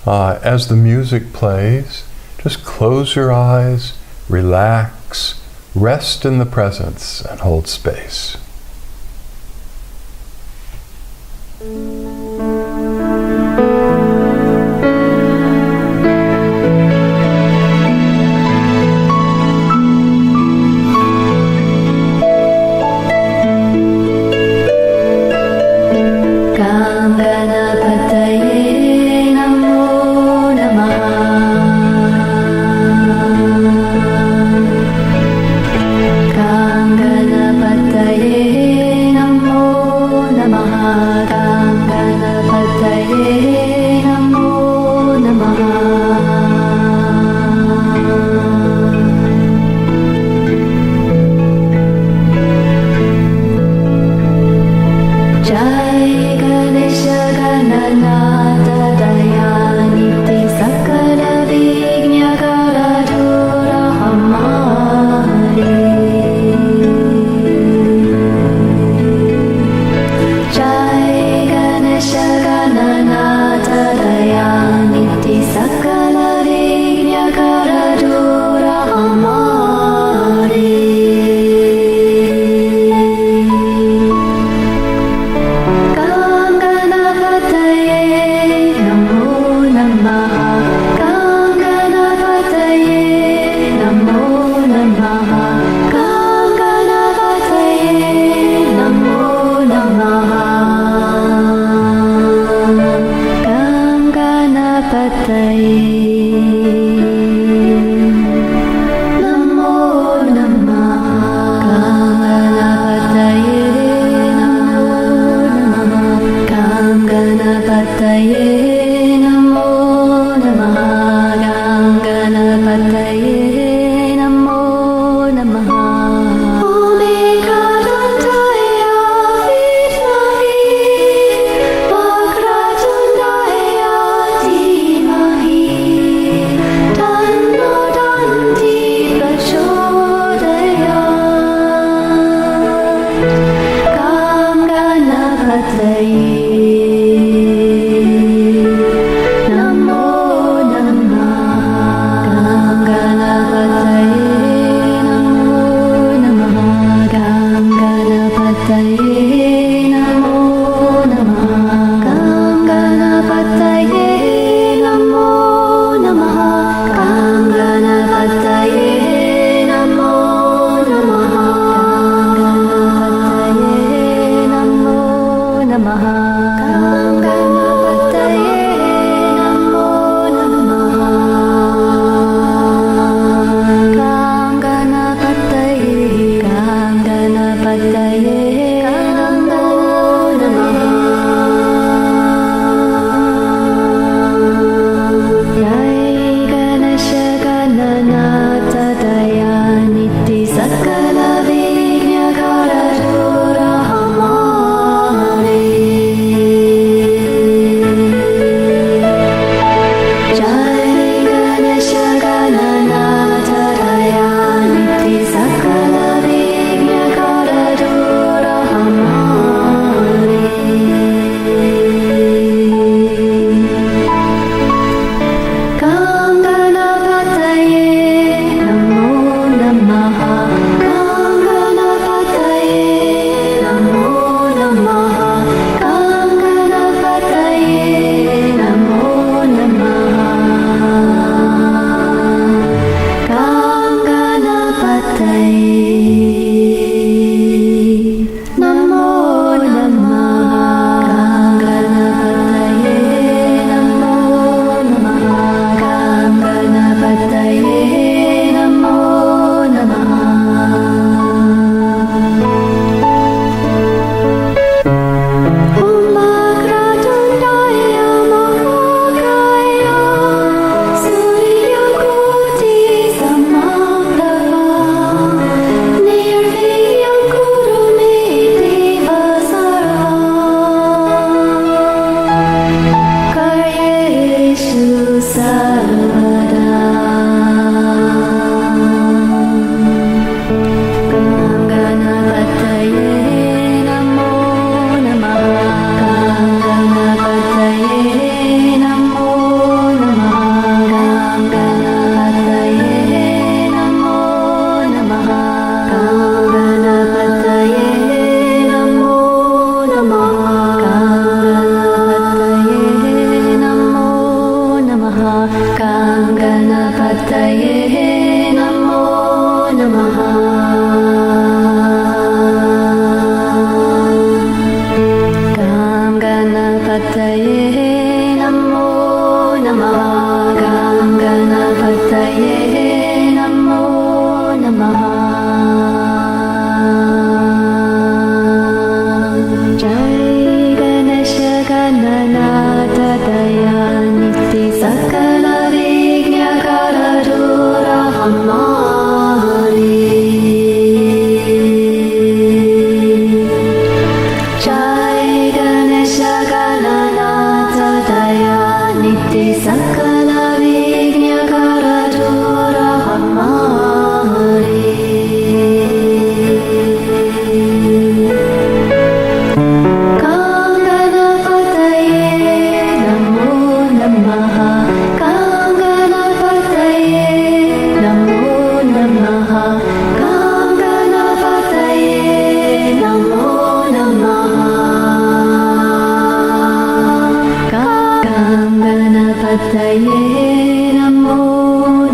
As the music plays, just close your eyes, relax, rest in the presence, and hold space. Ganganapataye Namo Namaha. Ganganapataye Namo Namaha. Ganganapataye Namo Namaha. Jai Ganesha Gananata Dayaniti Sakala Vigna Karadura Hamari. Jai Ganesha Gananata Dayaniti Sakala Vigna Karadura Hamari. Ganganapataye Namo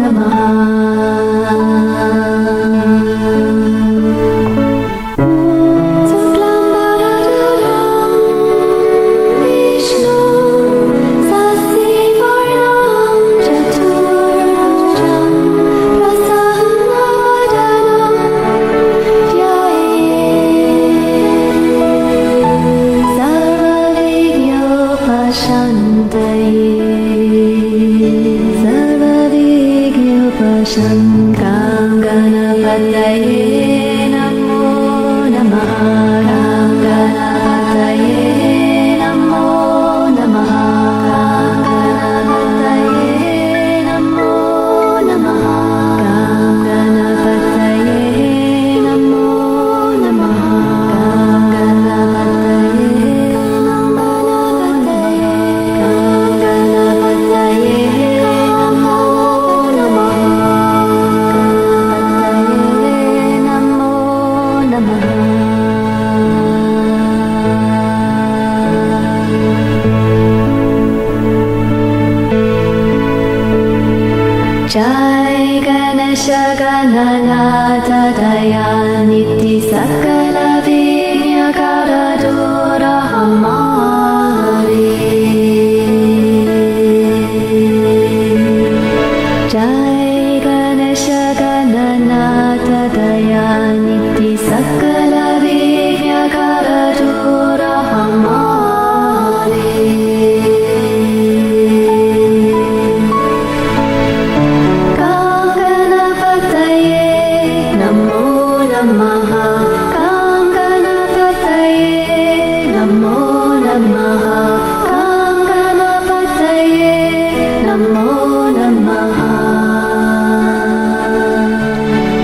Namaha. Suklambaradharam Vishnu Sasivarnam Chaturvujam Prasannavadanam Dhyaye Sarvavignyopashantaye. Ganganapataye Namo Namaha. Ganganapataye Namo Namaha. Ganganapataye Namo Namaha. Ganganapataye Namo Namaha. Ganganapataye Namo Namaha. Ganganapataye Namo Namaha. Jai Ganesha Gananata Dayaniti Sakala Vigna Karadura Hamari. Jai Ganesha Gananata Dayaniti Sakala Vigna Karadura Hamari. Ganganapataye Namo Namaha. Ganganapataye Namo Namaha. Ganganapataye Namo Namaha.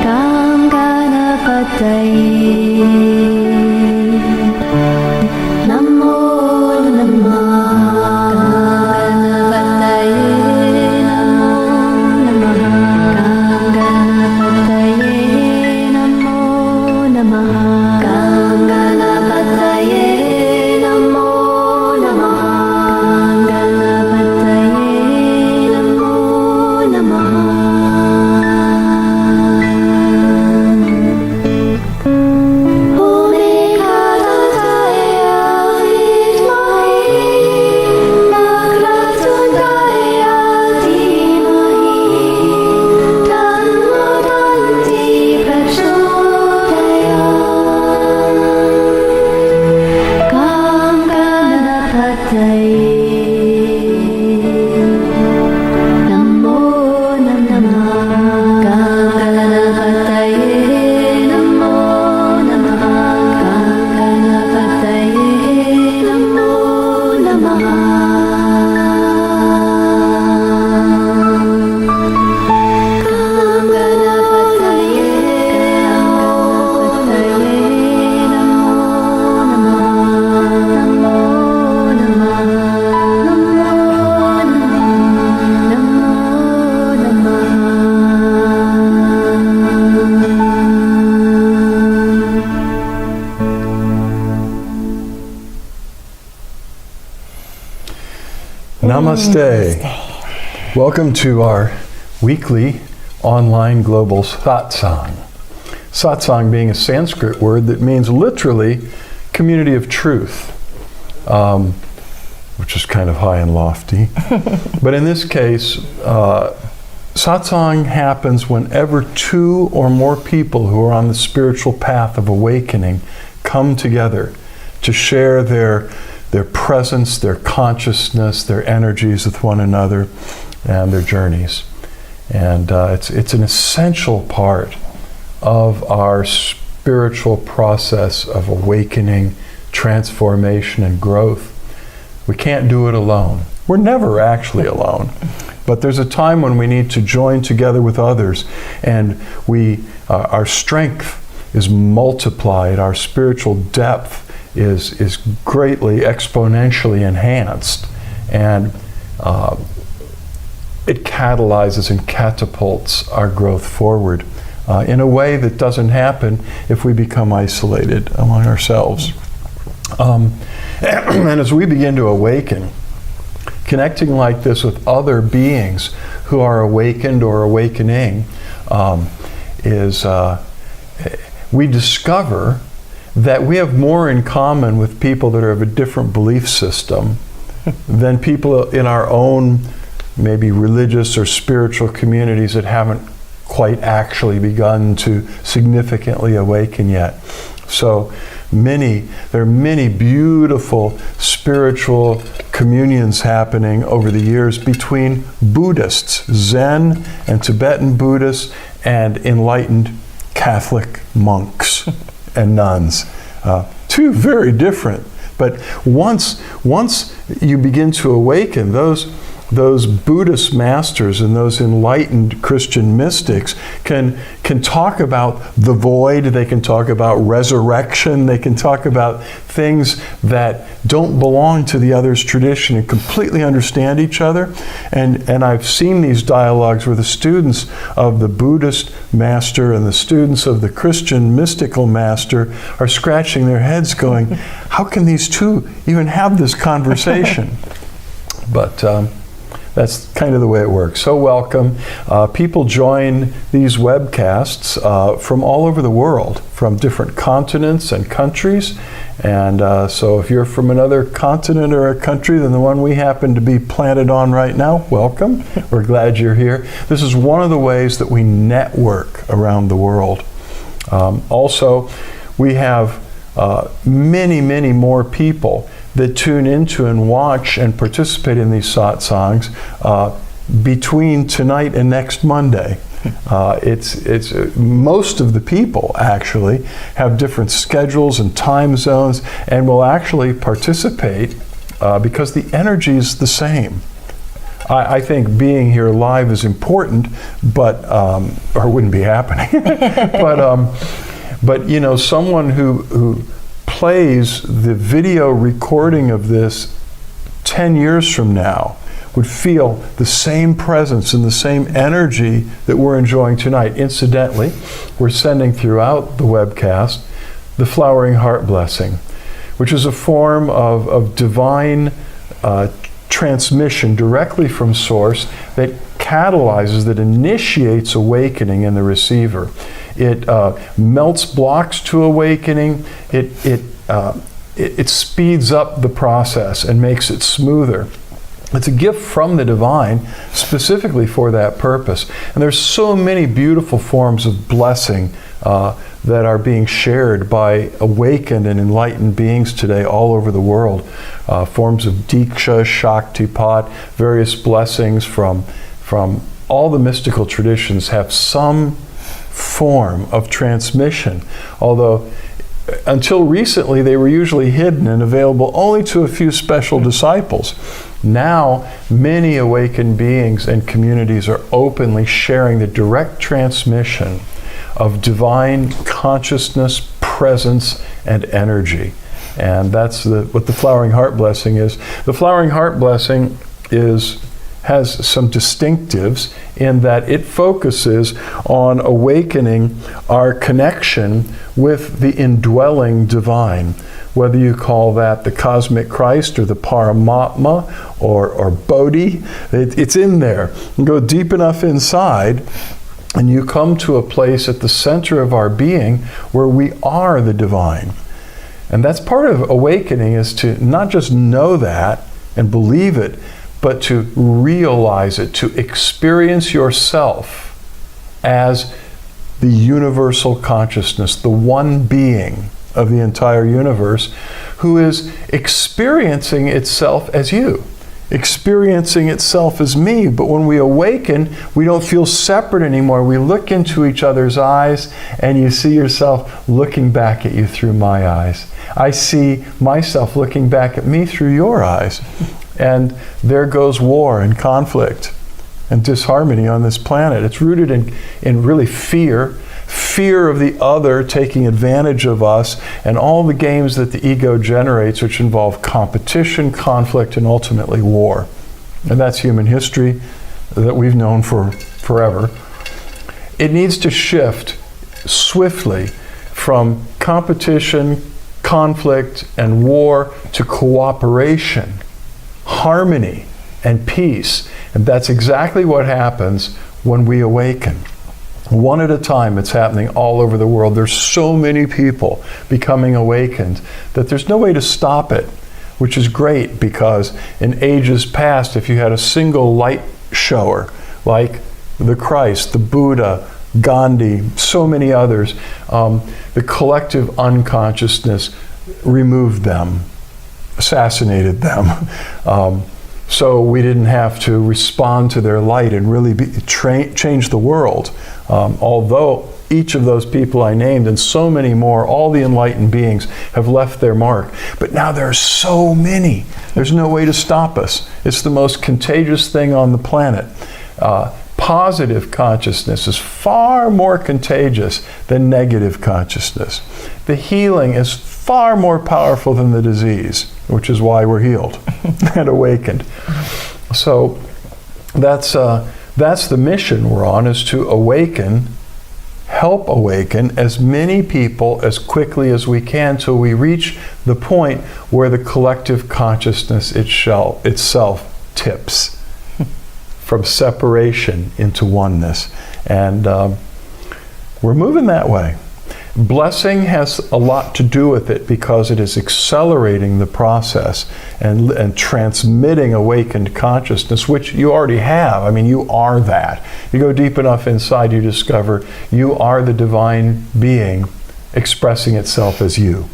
Ganganapataye Namo Namaha. Ganganapataye Namo Namaha. Ganganapataye Namo Namaha. Om Ekadadaya Vidmahi Vakratundaya Dhimahi Tanno Danti Prachodayat. Ganganapataye Namo Namaha. Ganganapataye Namo Namaha. Ganganapataye Namo Namaha. Ganganapataye Namaste. Welcome to our weekly online global Satsang. Satsang being a Sanskrit word that means literally community of truth, which is kind of high and lofty. But in this case, Satsang happens whenever two or more people who are on the spiritual path of awakening come together to share their presence, their consciousness, their energies with one another, and their journeys. And it's an essential part of our spiritual process of awakening, transformation, and growth. We can't do it alone. We're never actually alone. But there's a time when we need to join together with others, and our strength is multiplied, our spiritual depth is greatly, exponentially enhanced, and it catalyzes and catapults our growth forward in a way that doesn't happen if we become isolated among ourselves. And as we begin to awaken, connecting like this with other beings who are awakened or awakening we discover that we have more in common with people that are of a different belief system than people in our own maybe religious or spiritual communities that haven't quite actually begun to significantly awaken yet. So there are many beautiful spiritual communions happening over the years between Buddhists, Zen and Tibetan Buddhists, and enlightened Catholic monks and nuns. Two very different. But once you begin to awaken, those Buddhist masters and those enlightened Christian mystics can talk about the void, they can talk about resurrection, they can talk about things that don't belong to the other's tradition and completely understand each other. And I've seen these dialogues where the students of the Buddhist master and the students of the Christian mystical master are scratching their heads going, how can these two even have this conversation? But that's kind of the way it works. So welcome. People join these webcasts from all over the world, from different continents and countries. And so if you're from another continent or a country than the one we happen to be planted on right now, welcome. We're glad you're here. This is one of the ways that we network around the world. Also, we have many, many more people that tune into and watch and participate in these satsangs between tonight and next Monday. It's most of the people actually have different schedules and time zones and will actually participate because the energy is the same. I think being here live is important, but or it wouldn't be happening. but you know, someone who plays the video recording of this 10 years from now would feel the same presence and the same energy that we're enjoying tonight. Incidentally, we're sending throughout the webcast the Flowering Heart Blessing, which is a form of divine transmission directly from Source that catalyzes, that initiates awakening in the receiver. It melts blocks to awakening. It speeds up the process and makes it smoother. It's a gift from the divine specifically for that purpose. And there's so many beautiful forms of blessing that are being shared by awakened and enlightened beings today all over the world. Forms of Diksha, Shaktipat, various blessings from all the mystical traditions have some form of transmission, although until recently they were usually hidden and available only to a few special disciples. Now many awakened beings and communities are openly sharing the direct transmission of divine consciousness, presence, and energy. And that's what the Flowering Heart Blessing is. The Flowering Heart Blessing has some distinctives in that it focuses on awakening our connection with the indwelling divine. whether you call that the cosmic Christ or the Paramatma or Bodhi, it's in there. You go deep enough inside, and you come to a place at the center of our being where we are the divine. And that's part of awakening, is to not just know that and believe it, but to realize it, to experience yourself as the universal consciousness, the one being of the entire universe, who is experiencing itself as you, experiencing itself as me. But when we awaken, we don't feel separate anymore. We look into each other's eyes, and you see yourself looking back at you through my eyes. I see myself looking back at me through your eyes. And there goes war and conflict and disharmony on this planet. It's rooted in really fear of the other taking advantage of us, and all the games that the ego generates, which involve competition, conflict, and ultimately war. And that's human history that we've known for forever. It needs to shift swiftly from competition, conflict, and war to cooperation, harmony, and peace. And that's exactly what happens when we awaken. One at a time, it's happening all over the world. There's so many people becoming awakened that there's no way to stop it, which is great, because in ages past, if you had a single light shower, like the Christ, the Buddha, Gandhi, so many others, the collective unconsciousness removed them, assassinated them. So we didn't have to respond to their light and really change the world. Although each of those people I named, and so many more, all the enlightened beings, have left their mark. But now there are so many. There's no way to stop us. It's the most contagious thing on the planet. Positive consciousness is far more contagious than negative consciousness. The healing is far more powerful than the disease, which is why we're healed and awakened. So that's the mission we're on, is to awaken, help awaken as many people as quickly as we can, till we reach the point where the collective consciousness itself tips from separation into oneness. And we're moving that way. Blessing has a lot to do with it, because it is accelerating the process and transmitting awakened consciousness, which you already have. I mean, you are that. You go deep enough inside, you discover you are the divine being expressing itself as you.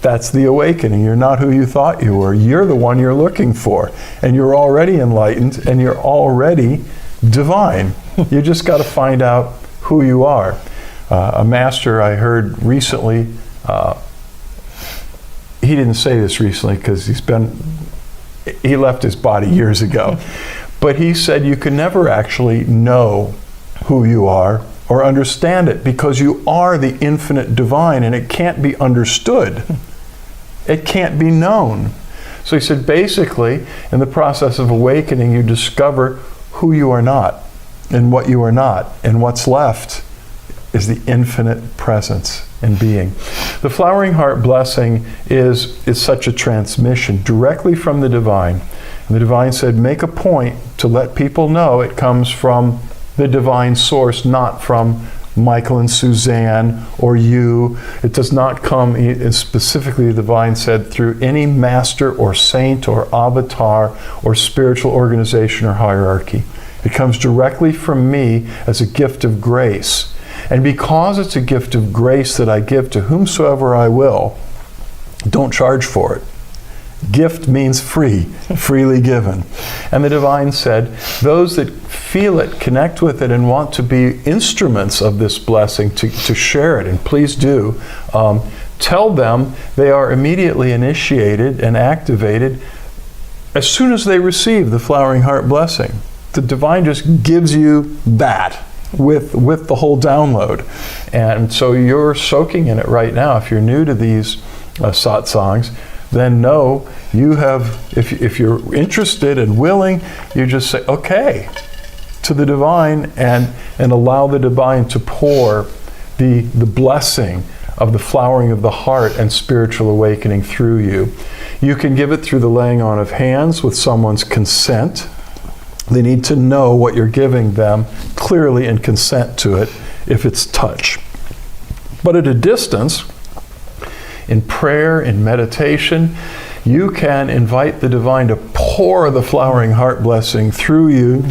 That's the awakening. You're not who you thought you were. You're the one you're looking for. And you're already enlightened, and you're already divine. You just got to find out who you are. A master I heard recently, he didn't say this recently because he left his body years ago, but he said you can never actually know who you are or understand it, because you are the infinite divine, and it can't be understood. It can't be known. So he said, basically, in the process of awakening, you discover who you are not and what you are not, and what's left is the infinite presence and being. The Flowering Heart blessing is such a transmission directly from the divine. And the divine said, make a point to let people know it comes from the divine source, not from Michael and Suzanne or you. It does not come, specifically the divine said, through any master or saint or avatar or spiritual organization or hierarchy. It comes directly from me as a gift of grace. And because it's a gift of grace that I give to whomsoever I will, don't charge for it. Gift means free, freely given. And the divine said, those that feel it, connect with it, and want to be instruments of this blessing, to share it, and please do, tell them they are immediately initiated and activated as soon as they receive the Flowering Heart blessing. The divine just gives you that with the whole download. And so you're soaking in it right now. If you're new to these satsangs, then know you have, if you're interested and willing, you just say, okay, to the divine, and allow the divine to pour the blessing of the flowering of the heart and spiritual awakening through you. You can give it through the laying on of hands with someone's consent. They need to know what you're giving them clearly and consent to it if it's touch. But at a distance, in prayer, in meditation, you can invite the divine to pour the flowering heart blessing through you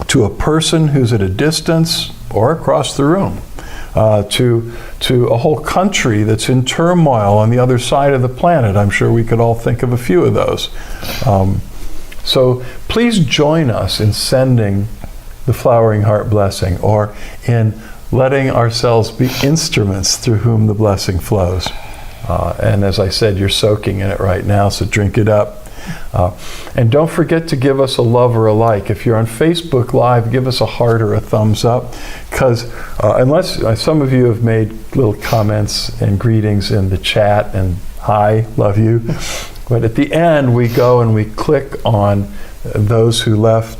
to a person who's at a distance or across the room, to a whole country that's in turmoil on the other side of the planet. I'm sure we could all think of a few of those. So please join us in sending the flowering heart blessing, or in letting ourselves be instruments through whom the blessing flows. And as I said, you're soaking in it right now, so drink it up. And don't forget to give us a love or a like. If you're on Facebook Live, give us a heart or a thumbs up, because unless some of you have made little comments and greetings in the chat, and hi, love you. But at the end, we go and we click on those who left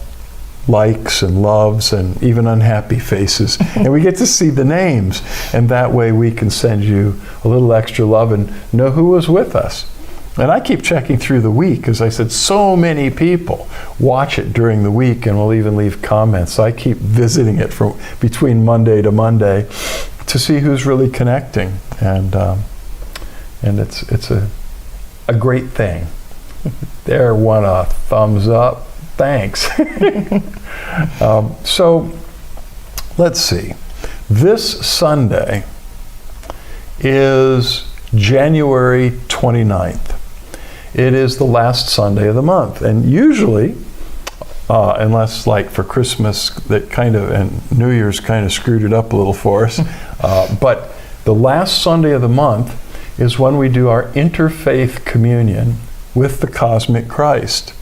likes and loves and even unhappy faces, and we get to see the names, and that way we can send you a little extra love and know who was with us. And I keep checking through the week. As I said, so many people watch it during the week and will even leave comments. So I keep visiting it from between Monday to Monday to see who's really connecting, and it's a great thing. There, one thumbs up. Thanks. So let's see. This Sunday is January 29th. It is the last Sunday of the month. And usually, unless like for Christmas that and New Year's kind of screwed it up a little for us, but the last Sunday of the month is when we do our interfaith communion with the cosmic Christ.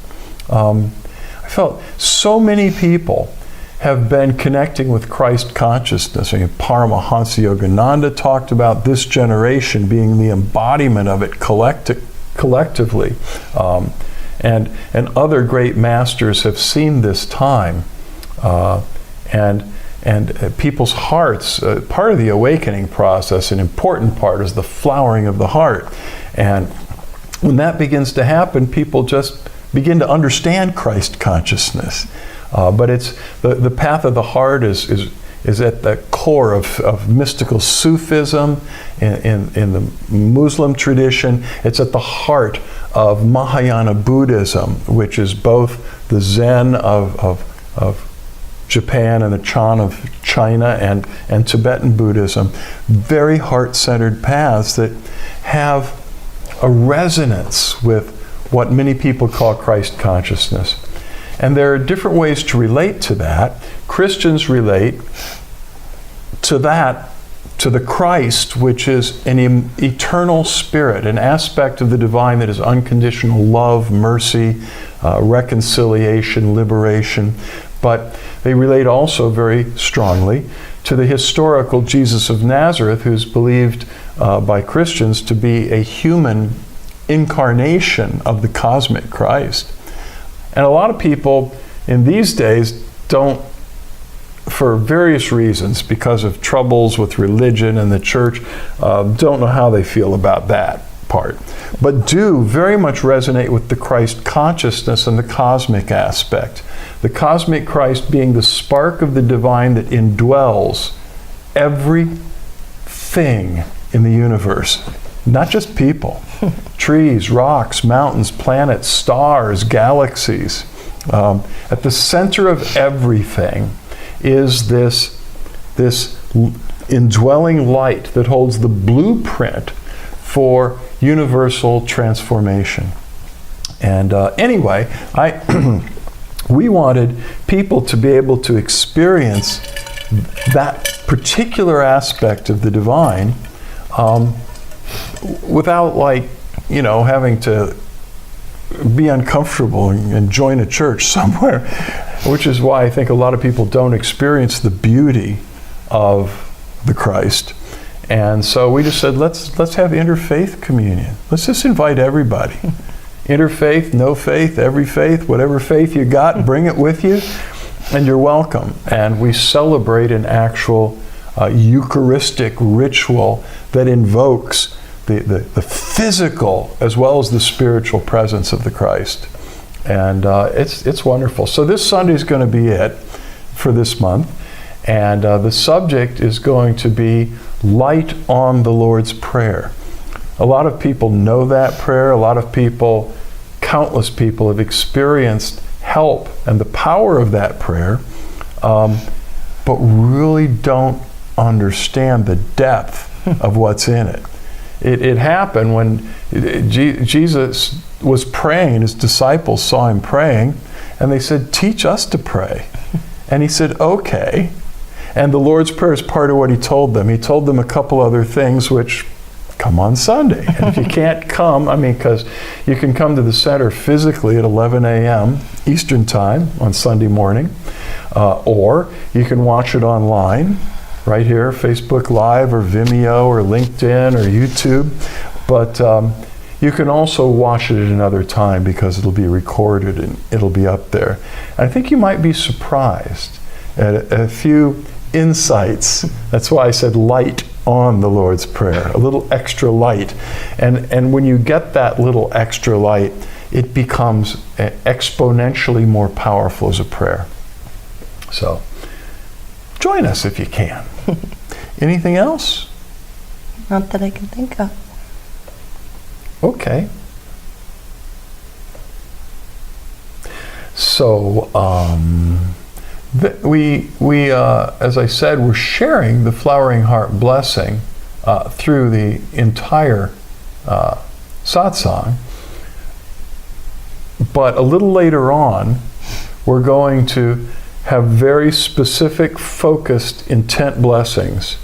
I felt so many people have been connecting with Christ consciousness. I mean, Paramahansa Yogananda talked about this generation being the embodiment of it collectively. And other great masters have seen this time. And people's hearts, part of the awakening process, an important part, is the flowering of the heart. And when that begins to happen, people just begin to understand Christ consciousness. But it's the path of the heart is at the core of mystical Sufism in the Muslim tradition. It's at the heart of Mahayana Buddhism, which is both the Zen of Japan and the Chan of China and Tibetan Buddhism. Very heart-centered paths that have a resonance with what many people call Christ consciousness. And there are different ways to relate to that. Christians relate to that, to the Christ, which is an eternal spirit, an aspect of the divine that is unconditional love, mercy, reconciliation, liberation. But they relate also very strongly to the historical Jesus of Nazareth, who's believed by Christians to be a human incarnation of the cosmic Christ. And a lot of people in these days don't, for various reasons, because of troubles with religion and the church, don't know how they feel about that part, but do very much resonate with the Christ consciousness and the cosmic aspect. The cosmic Christ being the spark of the divine that indwells everything in the universe. Not just people, trees, rocks, mountains, planets, stars, galaxies. At the center of everything is this indwelling light that holds the blueprint for universal transformation. And anyway, we wanted people to be able to experience that particular aspect of the divine without, having to be uncomfortable and join a church somewhere, which is why I think a lot of people don't experience the beauty of the Christ. And so we just said, let's have interfaith communion. Let's just invite everybody. Interfaith, no faith, every faith, whatever faith you got, bring it with you, and you're welcome. And we celebrate an actual Eucharistic ritual that invokes the physical as well as the spiritual presence of the Christ. And it's wonderful. So this Sunday is going to be it for this month. And the subject is going to be Light on the Lord's Prayer. A lot of people know that prayer. A lot of people, countless people, have experienced help and the power of that prayer, but really don't understand the depth of what's in it. It happened when Jesus was praying, and his disciples saw him praying, and they said, "Teach us to pray." And he said, "Okay." And the Lord's Prayer is part of what he told them. He told them a couple other things, which come on Sunday. And if you can't come, because you can come to the center physically at 11 a.m. Eastern Time on Sunday morning, or you can watch it online, right here, Facebook Live or Vimeo or LinkedIn or YouTube. But you can also watch it at another time because it'll be recorded and it'll be up there. And I think you might be surprised at a few insights. That's why I said light on the Lord's Prayer, a little extra light. And when you get that little extra light, it becomes exponentially more powerful as a prayer. So join us if you can. Anything else? Not that I can think of. Okay. So, we as I said, we're sharing the Flowering Heart blessing through the entire satsang. But a little later on, we're going to have very specific, focused, intent blessings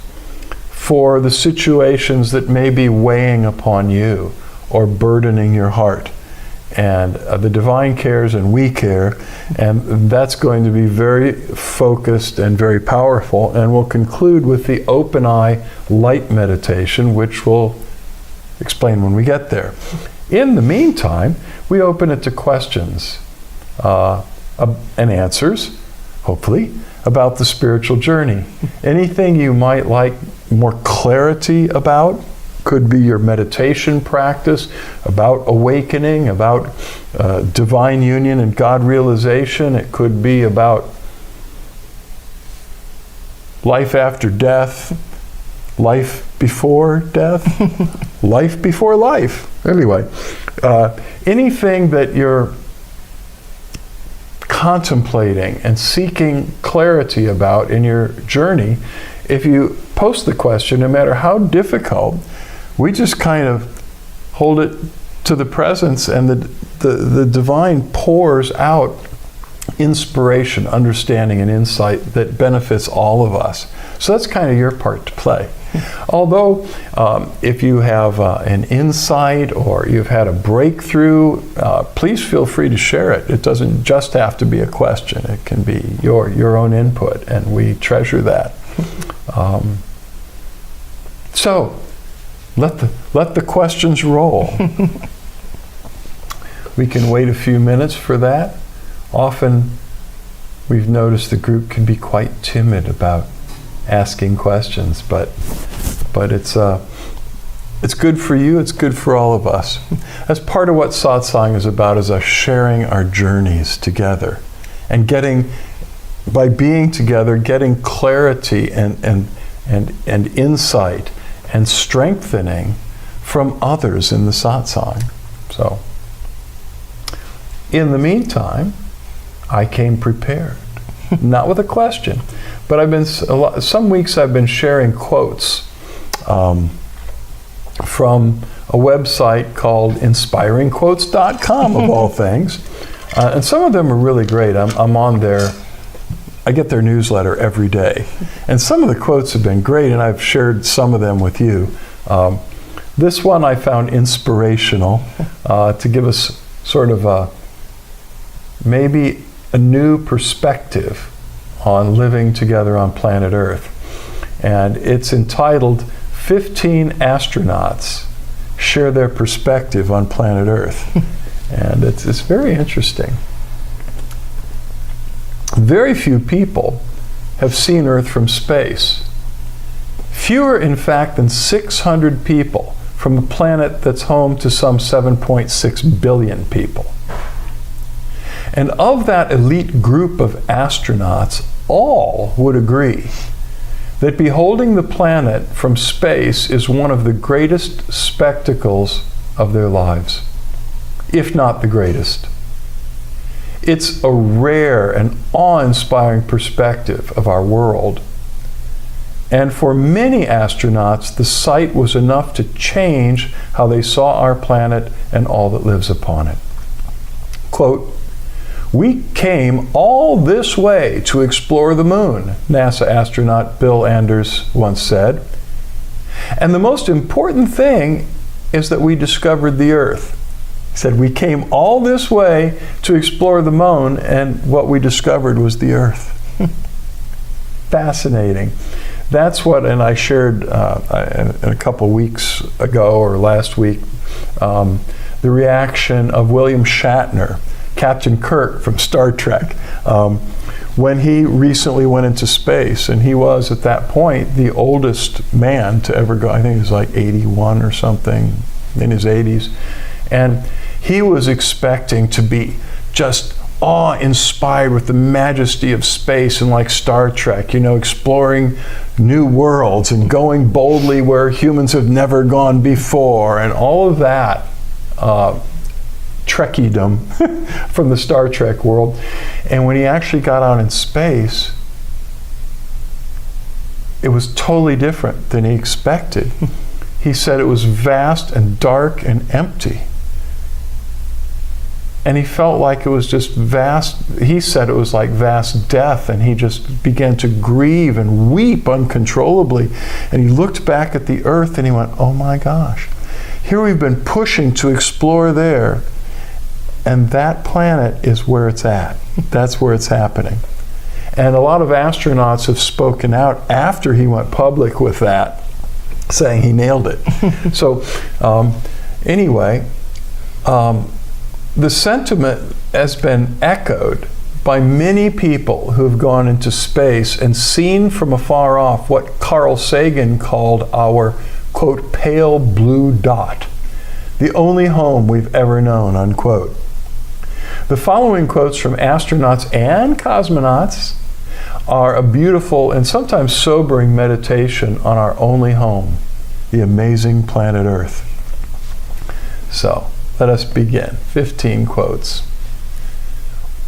for the situations that may be weighing upon you or burdening your heart. And the divine cares and we care, and that's going to be very focused and very powerful. And we'll conclude with the open eye light meditation, which we'll explain when we get there. In the meantime, we open it to questions and answers, hopefully, about the spiritual journey. Anything you might like more clarity about, could be your meditation practice, about awakening, about divine union and God realization. It could be about life after death, life before death, life before life. Anyway, anything that you're contemplating and seeking clarity about in your journey, if you post the question, no matter how difficult, we just kind of hold it to the presence, and the divine pours out inspiration, understanding, and insight that benefits all of us. So that's kind of your part to play. Although, if you have an insight or you've had a breakthrough, please feel free to share it. It doesn't just have to be a question. It can be your own input, and we treasure that. So, let the questions roll. We can wait a few minutes for that. Often, we've noticed the group can be quite timid about asking questions, but it's good for you, it's good for all of us. That's part of what satsang is about, is us sharing our journeys together and by being together, getting clarity and insight and strengthening from others in the satsang. So, in the meantime, I came prepared, not with a question. But some weeks I've been sharing quotes from a website called inspiringquotes.com, of all things. And some of them are really great. I'm on there. I get their newsletter every day. And some of the quotes have been great, and I've shared some of them with you. This one I found inspirational to give us sort of maybe a new perspective on living together on planet Earth. And it's entitled 15 Astronauts Share Their Perspective on Planet Earth. And it's very interesting. Very few people have seen Earth from space. Fewer, in fact, than 600 people from a planet that's home to some 7.6 billion people. And of that elite group of astronauts, all would agree that beholding the planet from space is one of the greatest spectacles of their lives, if not the greatest. It's a rare and awe-inspiring perspective of our world. And for many astronauts, the sight was enough to change how they saw our planet and all that lives upon it. Quote, "We came all this way to explore the moon," NASA astronaut Bill Anders once said. "And the most important thing is that we discovered the Earth." He said, "We came all this way to explore the moon, and what we discovered was the Earth." Fascinating. That's what, and I shared a couple weeks ago or last week, the reaction of William Shatner, Captain Kirk from Star Trek, when he recently went into space. And he was, at that point, the oldest man to ever go. I think he was like 81 or something, in his 80s. And he was expecting to be just awe-inspired with the majesty of space and like Star Trek, exploring new worlds and going boldly where humans have never gone before and all of that Trekkiedom from the Star Trek world. And when he actually got out in space, it was totally different than he expected. He said it was vast and dark and empty. And he felt like it was just vast. He said it was like vast death, and he just began to grieve and weep uncontrollably. And he looked back at the Earth and he went, "Oh my gosh, here we've been pushing to explore there, and that planet is where it's at. That's where it's happening." And a lot of astronauts have spoken out after he went public with that, saying he nailed it. So anyway, the sentiment has been echoed by many people who have gone into space and seen from afar off what Carl Sagan called our, quote, pale blue dot, the only home we've ever known, unquote. The following quotes from astronauts and cosmonauts are a beautiful and sometimes sobering meditation on our only home, the amazing planet Earth. So, let us begin. 15 quotes.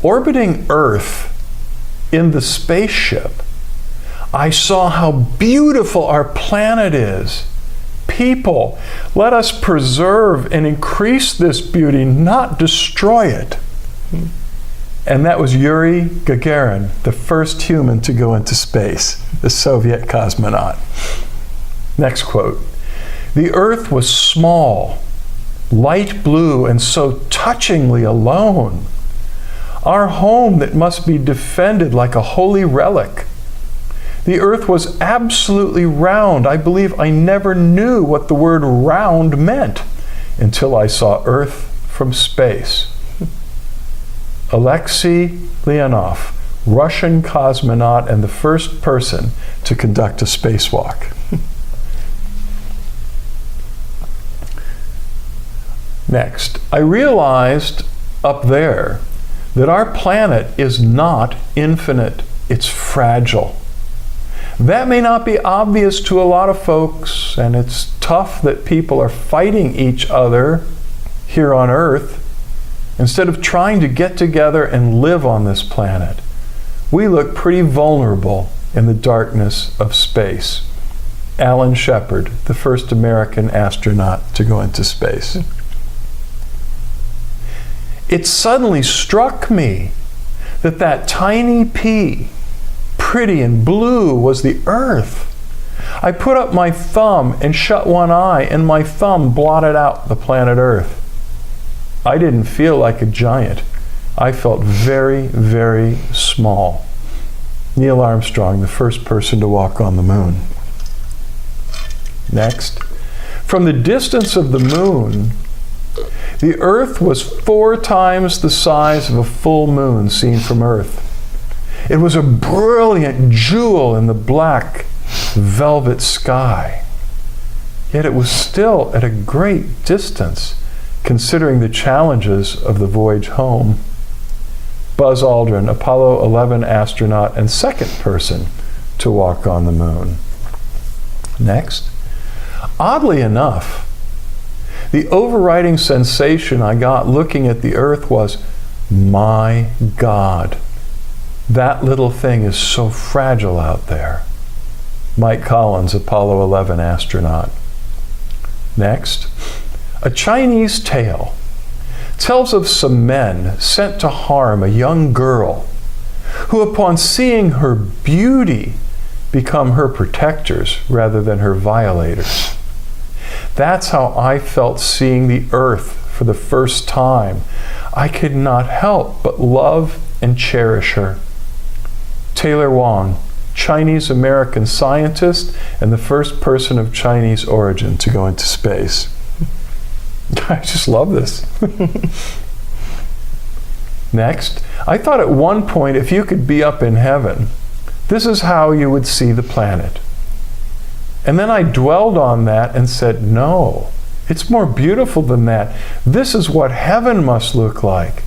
"Orbiting Earth in the spaceship, I saw how beautiful our planet is. People, let us preserve and increase this beauty, not destroy it." And that was Yuri Gagarin, the first human to go into space, the Soviet cosmonaut. Next quote. "The Earth was small, light blue, and so touchingly alone. Our home that must be defended like a holy relic. The Earth was absolutely round. I believe I never knew what the word round meant until I saw Earth from space." Alexei Leonov, Russian cosmonaut and the first person to conduct a spacewalk. Next, "I realized up there that our planet is not infinite, it's fragile. That may not be obvious to a lot of folks, and it's tough that people are fighting each other here on Earth instead of trying to get together and live on this planet. We look pretty vulnerable in the darkness of space." Alan Shepard, the first American astronaut to go into space. "It suddenly struck me that that tiny pea, pretty and blue, was the Earth. I put up my thumb and shut one eye, and my thumb blotted out the planet Earth. I didn't feel like a giant. I felt very, very small." Neil Armstrong, the first person to walk on the moon. Next, "From the distance of the moon, the Earth was 4 times the size of a full moon seen from Earth. It was a brilliant jewel in the black velvet sky. Yet it was still at a great distance, considering the challenges of the voyage home. Buzz Aldrin, Apollo 11 astronaut and second person to walk on the moon. Next. Oddly enough, the overriding sensation I got looking at the Earth was, my God, that little thing is so fragile out there. Mike Collins, Apollo 11 astronaut. Next, a Chinese tale tells of some men sent to harm a young girl who, upon seeing her beauty, become her protectors rather than her violators. That's how I felt seeing the Earth for the first time. I could not help but love and cherish her. Taylor Wang, Chinese-American scientist and the first person of Chinese origin to go into space. I just love this. Next, I thought at one point if you could be up in heaven, this is how you would see the planet. And then I dwelled on that and said, no, it's more beautiful than that. This is what heaven must look like.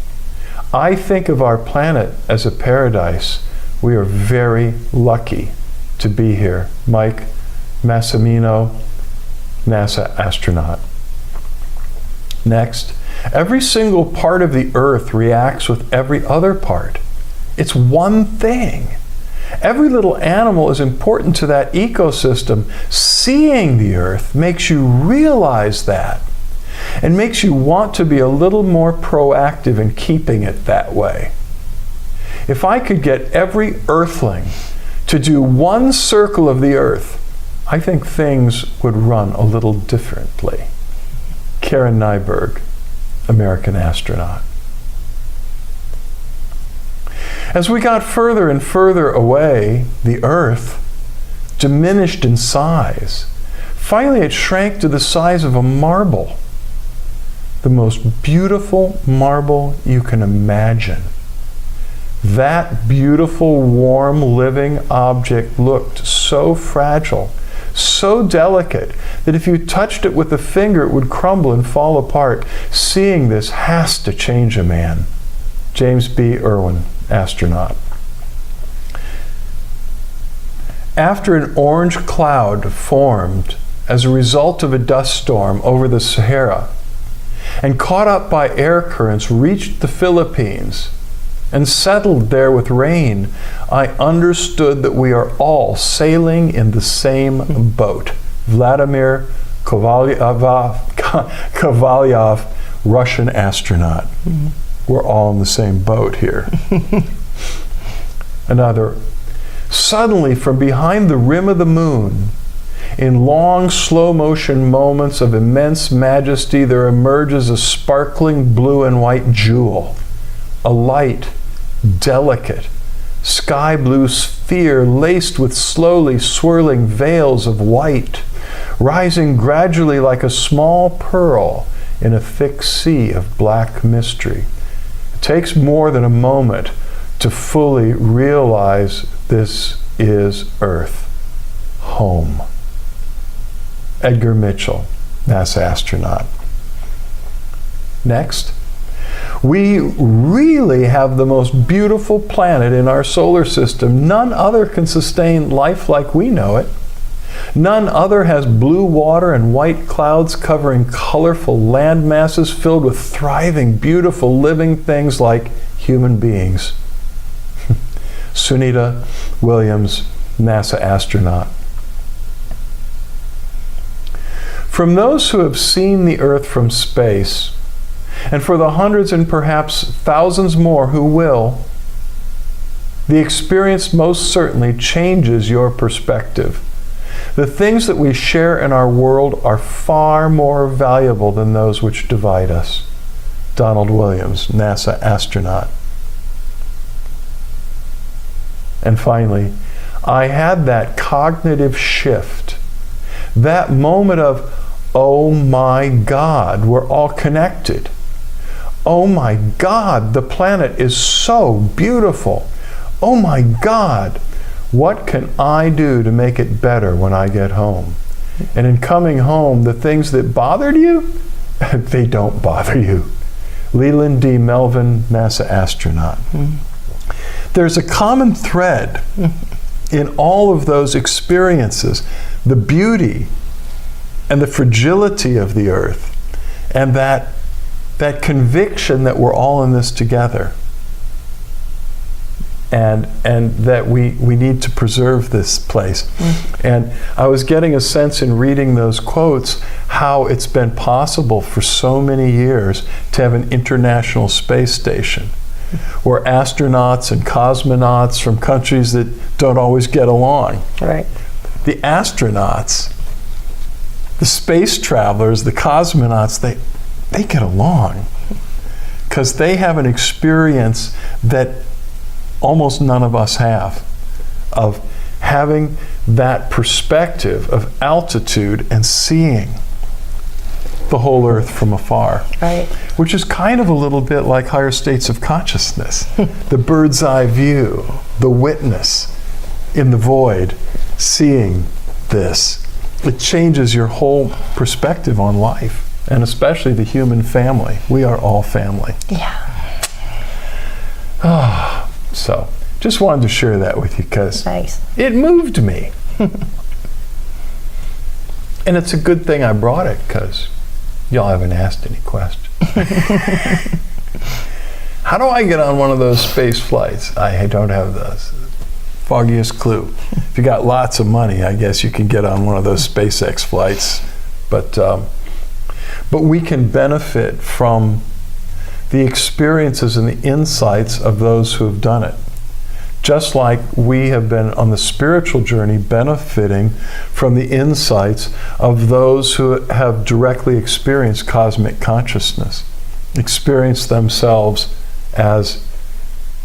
I think of our planet as a paradise. We are very lucky to be here. Mike Massimino, NASA astronaut. Next, every single part of the Earth reacts with every other part. It's one thing. Every little animal is important to that ecosystem. Seeing the Earth makes you realize that and makes you want to be a little more proactive in keeping it that way. If I could get every Earthling to do one circle of the Earth, I think things would run a little differently. Karen Nyberg, American astronaut. As we got further and further away, the Earth diminished in size. Finally, it shrank to the size of a marble. The most beautiful marble you can imagine. That beautiful, warm, living object looked so fragile, so delicate, that if you touched it with a finger, it would crumble and fall apart. Seeing this has to change a man. James B. Irwin, astronaut. After an orange cloud formed as a result of a dust storm over the Sahara and caught up by air currents reached the Philippines and settled there with rain, I understood that we are all sailing in the same boat. Vladimir Kovalyov, Russian astronaut. Mm-hmm. We're all in the same boat here. Another. Suddenly, from behind the rim of the moon, in long, slow motion moments of immense majesty, there emerges a sparkling blue and white jewel. A light, delicate, sky blue sphere laced with slowly swirling veils of white, rising gradually like a small pearl in a thick sea of black mystery. It takes more than a moment to fully realize this is Earth, home. Edgar Mitchell, NASA astronaut. Next, we really have the most beautiful planet in our solar system. None other can sustain life like we know it. None other has blue water and white clouds covering colorful land masses filled with thriving, beautiful, living things like human beings. Sunita Williams, NASA astronaut. From those who have seen the Earth from space, and for the hundreds and perhaps thousands more who will, the experience most certainly changes your perspective. The things that we share in our world are far more valuable than those which divide us. Donald Williams, NASA astronaut. And finally, I had that cognitive shift, that moment of, oh my God, we're all connected. Oh my God, the planet is so beautiful. Oh my God, What can I do to make it better when I get home? And in coming home, the things that bothered you, they don't bother you. Leland D. Melvin, NASA astronaut. There's a common thread in all of those experiences, the beauty and the fragility of the earth, and that conviction that we're all in this together, and that we need to preserve this place. And I was getting a sense in reading those quotes how it's been possible for so many years to have an international space station where astronauts and cosmonauts from countries that don't always get along. Right. The astronauts, the space travelers, the cosmonauts, they get along because they have an experience that almost none of us have, of having that perspective of altitude and seeing the whole earth from afar. Right. Which is kind of a little bit like higher states of consciousness. The bird's eye view, the witness in the void, seeing this. It changes your whole perspective on life, and especially the human family. We are all family. Yeah. So, just wanted to share that with you because Nice. it moved me. And it's a good thing I brought it because y'all haven't asked any questions. How do I get on one of those space flights? I don't have the foggiest clue. If you got lots of money, I guess you can get on one of those SpaceX flights. But we can benefit from the experiences and the insights of those who have done it. Just like we have been on the spiritual journey benefiting from the insights of those who have directly experienced cosmic consciousness, experienced themselves as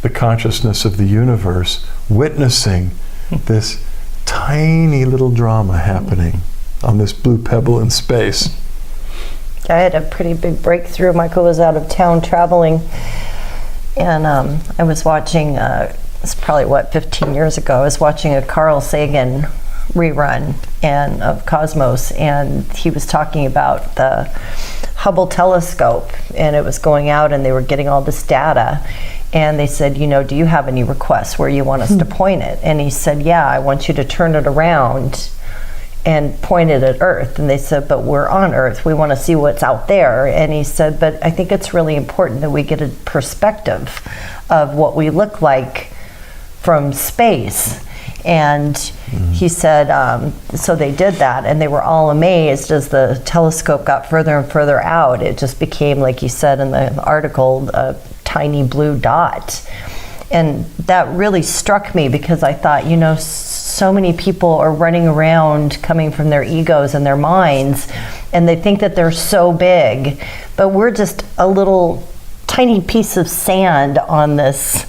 the consciousness of the universe, witnessing this tiny little drama happening on this blue pebble in space. I had a pretty big breakthrough. Michael was out of town traveling, and I was watching, it's probably 15 years ago, I was watching a Carl Sagan rerun of Cosmos, and he was talking about the Hubble telescope, and it was going out and they were getting all this data, and they said, do you have any requests where you want us to point it? And he said, yeah, I want you to turn it around and pointed at Earth. And they said, but we're on Earth, we want to see what's out there. And he said, but I think it's really important that we get a perspective of what we look like from space. And he said, so they did that, and they were all amazed as the telescope got further and further out. It just became, like you said in the article, a tiny blue dot. And that really struck me because I thought, so many people are running around coming from their egos and their minds, and they think that they're so big, but we're just a little tiny piece of sand on this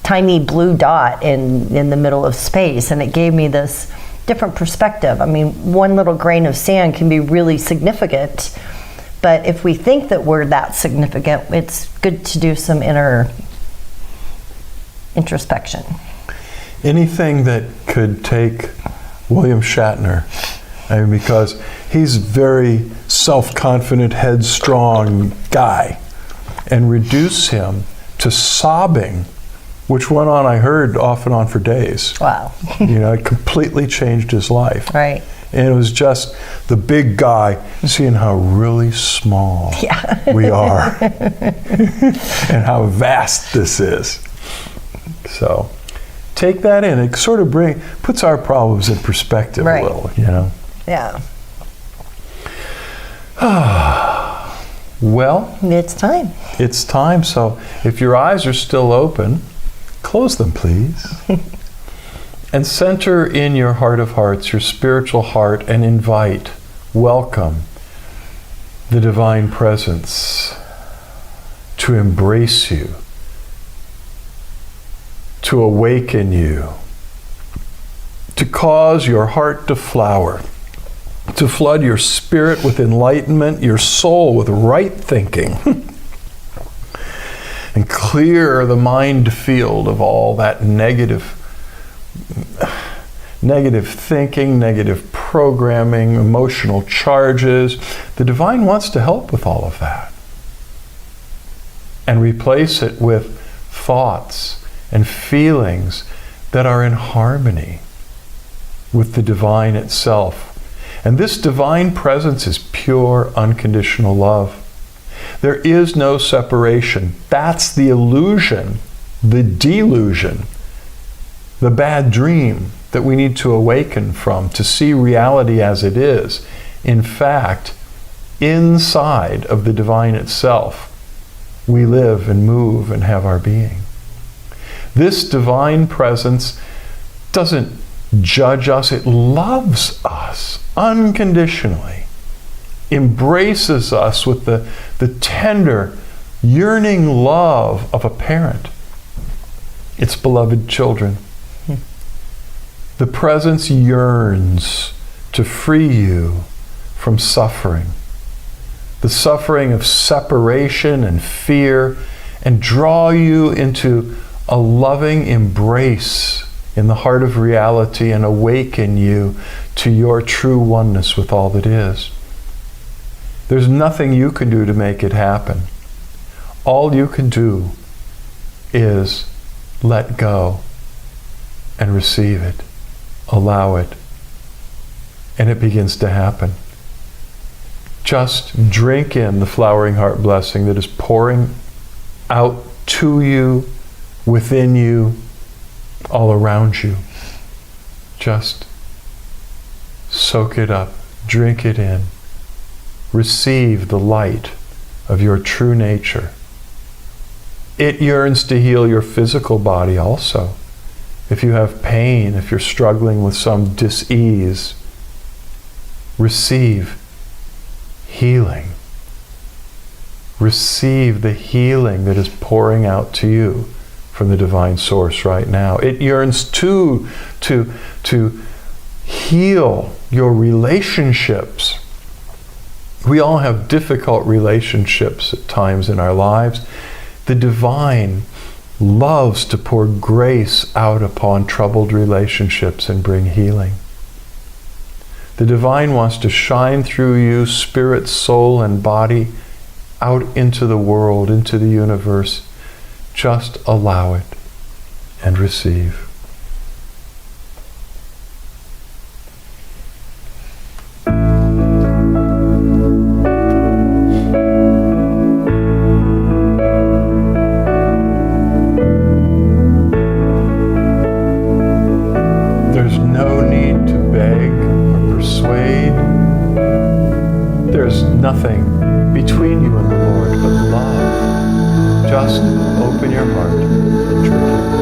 tiny blue dot in the middle of space. And it gave me this different perspective. I mean, one little grain of sand can be really significant, but if we think that we're that significant, it's good to do some inner introspection. Anything that could take William Shatner, because he's a very self-confident, headstrong guy, and reduce him to sobbing, which went on, I heard, off and on for days. Wow. It completely changed his life. Right. And it was just the big guy seeing how really small we are and how vast this is. So take that in. It sort of puts our problems in perspective a little, Yeah. Well, it's time. It's time. So if your eyes are still open, close them, please. And center in your heart of hearts, your spiritual heart, and invite, welcome the divine presence to embrace you, to awaken you, to cause your heart to flower, to flood your spirit with enlightenment, your soul with right thinking, and clear the mind field of all that negative negative thinking, negative programming, emotional charges. The divine wants to help with all of that and replace it with thoughts and feelings that are in harmony with the divine itself. And this divine presence is pure, unconditional love. There is no separation. That's the illusion, the delusion, the bad dream that we need to awaken from to see reality as it is. In fact, inside of the divine itself, we live and move and have our being. This divine presence doesn't judge us, it loves us unconditionally, embraces us with the tender, yearning love of a parent, its beloved children. The presence yearns to free you from suffering, the suffering of separation and fear, and draw you into a loving embrace in the heart of reality and awaken you to your true oneness with all that is. There's nothing you can do to make it happen. All you can do is let go and receive it, allow it, and it begins to happen. Just drink in the flowering heart blessing that is pouring out to you, within you, all around you. Just soak it up, drink it in. Receive the light of your true nature. It yearns to heal your physical body also. If you have pain, if you're struggling with some dis-ease, receive healing. Receive the healing that is pouring out to you from the divine source right now. It yearns to heal your relationships. We all have difficult relationships at times in our lives. The divine loves to pour grace out upon troubled relationships and bring healing. The divine wants to shine through you, spirit, soul, and body, out into the world, into the universe. Just allow it and receive. There's no need to beg or persuade. There's nothing between you and the Lord but love. Just open your heart and drink it.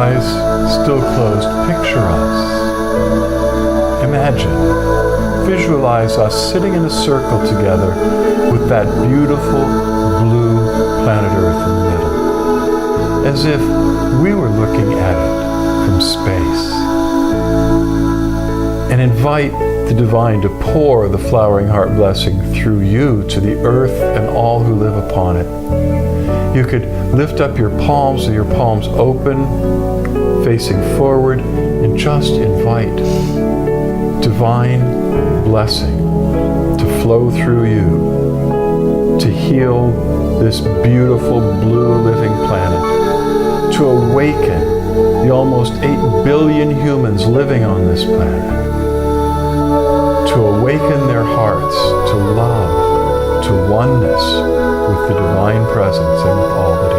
eyes still closed, picture us. Imagine, visualize us sitting in a circle together with that beautiful blue planet Earth in the middle, as if we were looking at it from space. And invite the divine to pour the flowering heart blessing through you to the earth and all who live upon it. You could lift up your palms with your palms open, facing forward, and just invite divine blessing to flow through you, to heal this beautiful blue living planet, to awaken the almost 8 billion humans living on this planet, to awaken their hearts to love, to oneness with the divine presence and with all that is.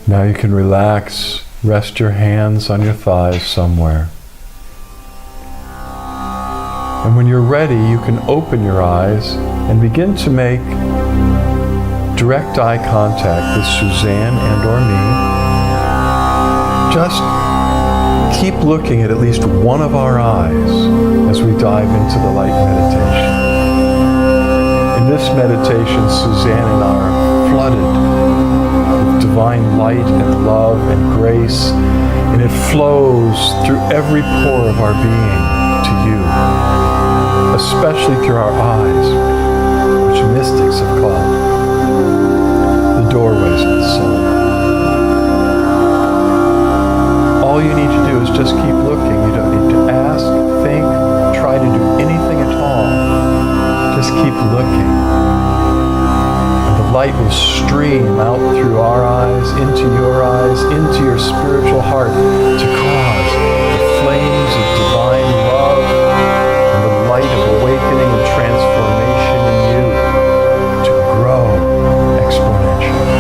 Now you can relax, rest your hands on your thighs somewhere. And when you're ready, you can open your eyes and begin to make direct eye contact with Suzanne and or me. Just keep looking at least one of our eyes as we dive into the light meditation. In this meditation, Suzanne and I are flooded with divine light and love and grace, and it flows through every pore of our being to you, especially through our eyes, which mystics have called the doorways of the soul. All you need to do is just keep looking. You don't need to ask, think, try to do anything at all. Just keep looking. The light will stream out through our eyes, into your spiritual heart, to cause the flames of divine love and the light of awakening and transformation in you to grow exponentially.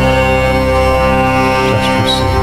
Just receive.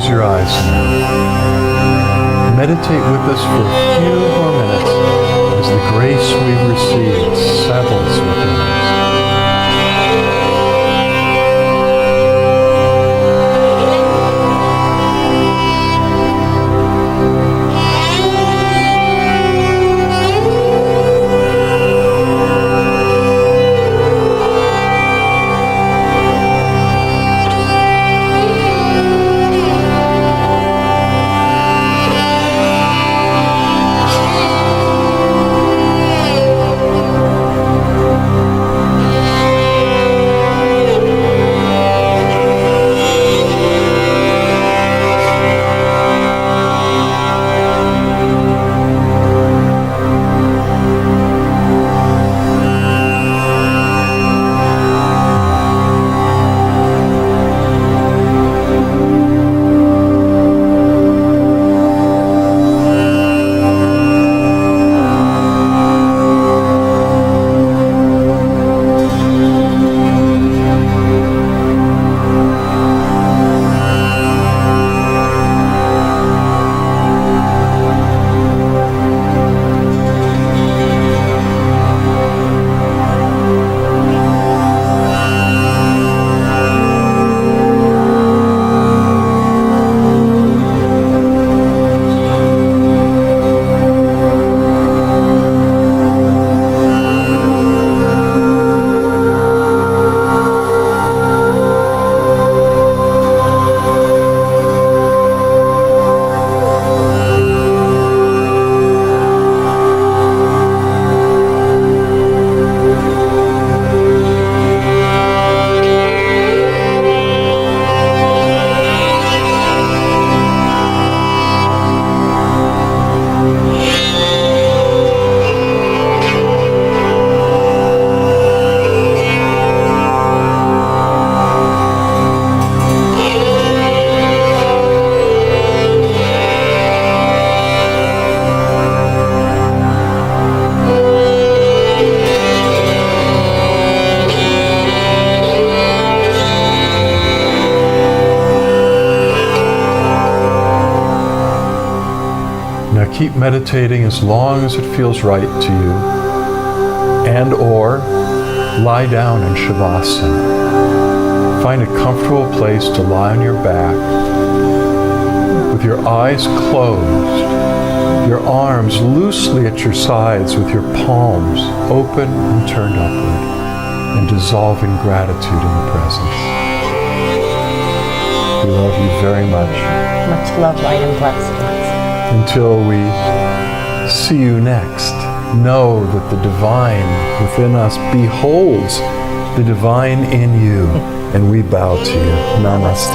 Close your eyes now. Meditate with us for a few more minutes as the grace we've received settles within us. Now keep meditating as long as it feels right to you, and or lie down in Shavasana. Find a comfortable place to lie on your back with your eyes closed, your arms loosely at your sides with your palms open and turned upward, and dissolve in gratitude in the presence. We love you very much. Much love, light, and blessings. Until we see you next, know that the divine within us beholds the divine in you, and we bow to you. Namaste.